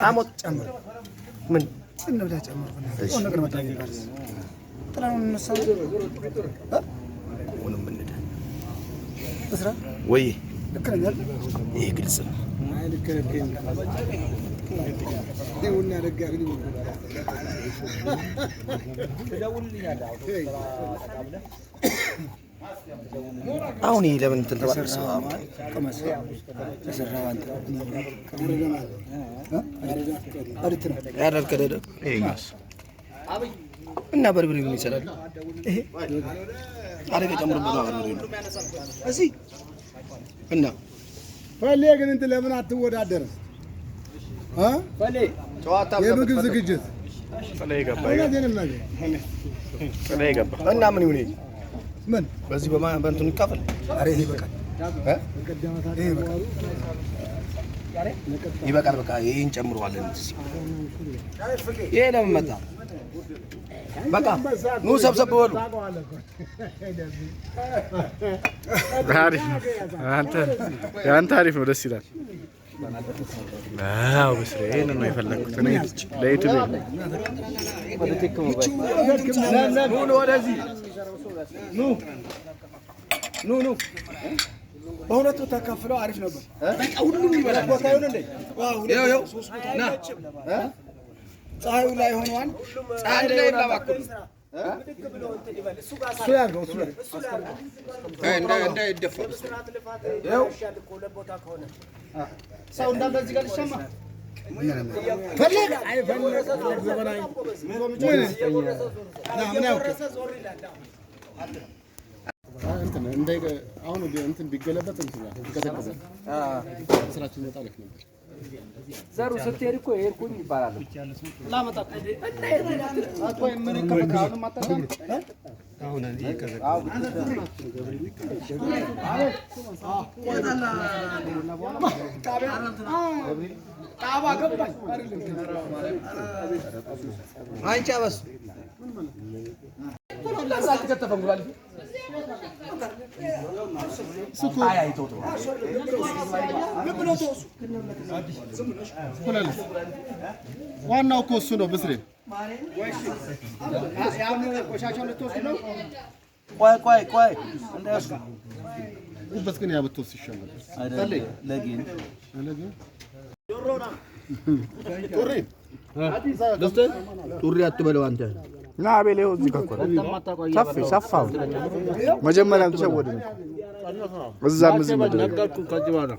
አሞት ጨምር ምን እንብላ ጨምር እሺ ነገር መጣኝ ባርስ ጥላውን ነሳው ወንም ምን እንደ እስራ ወይ ልከኛል ይሄ ግልጽ ነው አይ ልከለከኝ ደውልና ደጋግኝ ደውልልኛል አሁን ይሄ ለምን እንትን ተባረሰው ከመሰ ተሰራው አንተ ያደርከደ ይሄኛስ እና በርብሬ ምን ይሰራል ይሄ አረገ ጨምርበት በርብሬ ነው እዚህ እና ፈሌ ግን እንት ለምን አትወዳደር ፈሌ ጨዋታ የምግብ ዝግጅት ፈሌ ገባ ፈሌ ገባ እና ምን ይሁን ምን በዚህ በእንትን ይካፈል አሬ ይሄ በቃል ይበቃል በቃ ይሄን ጨምሯለን እዚህ ይሄ ለምን መጣ በቃ ኑ ሰብሰብ በሉ አንተ አሪፍ ነው ደስ ይላል አው በስሬ ነው የፈለኩት እኔ ለዩቲዩብ ኑ ወደዚህ ኑ በሁለቱ ተከፍለው አሪፍ ነበር በቃ ሁሉም ይበላል ቦታ ይሁን እንዴ ያው ና ፀሐዩ ላይ ሆነዋል ፀሐይ ላይ ይብላባኩ ምድግ ብሎ እንትን ይበል እሱ ጋር ያርገው እሱ እንዳይደፋ ያው እኮ ለቦታ ከሆነ ሰው እንደዚህ ጋር ይሰማ ፈለግ አይ ፈለግ ዘመናዊ ምን ያውቅ እንትን እንደ አሁን እንትን ቢገለበጥ እንትን ይከተከዘ ስራችን መጣለክ ነበር ዘሩ ስትሄድ እኮ ኤርኩኝ ይባላል ላመጣ አጥቆይ ምን ይከፈካሉ ማጣጣም አሁን እንዴ ይከዘከ ጣባ ገባኝ አንቺ አበስ ለዛት ከተፈንጉላል ሱቁ አይ ቶቶ ዋናው እኮ እሱ ነው ብስሬ ያው ቆሻሻው ልትወስድ ነው ቆይ እንደያስኩ ጉበት ግን ያብትወስ ይሻላል አይደል ለጊን ጆሮና ጡሪ አትበለው አንተ ና አቤሌው እዚህ ጋር ቆረ ሰፋው መጀመሪያ ተሸወደ እዛም እዚህ ነገርኩ ከዚህ በኋላ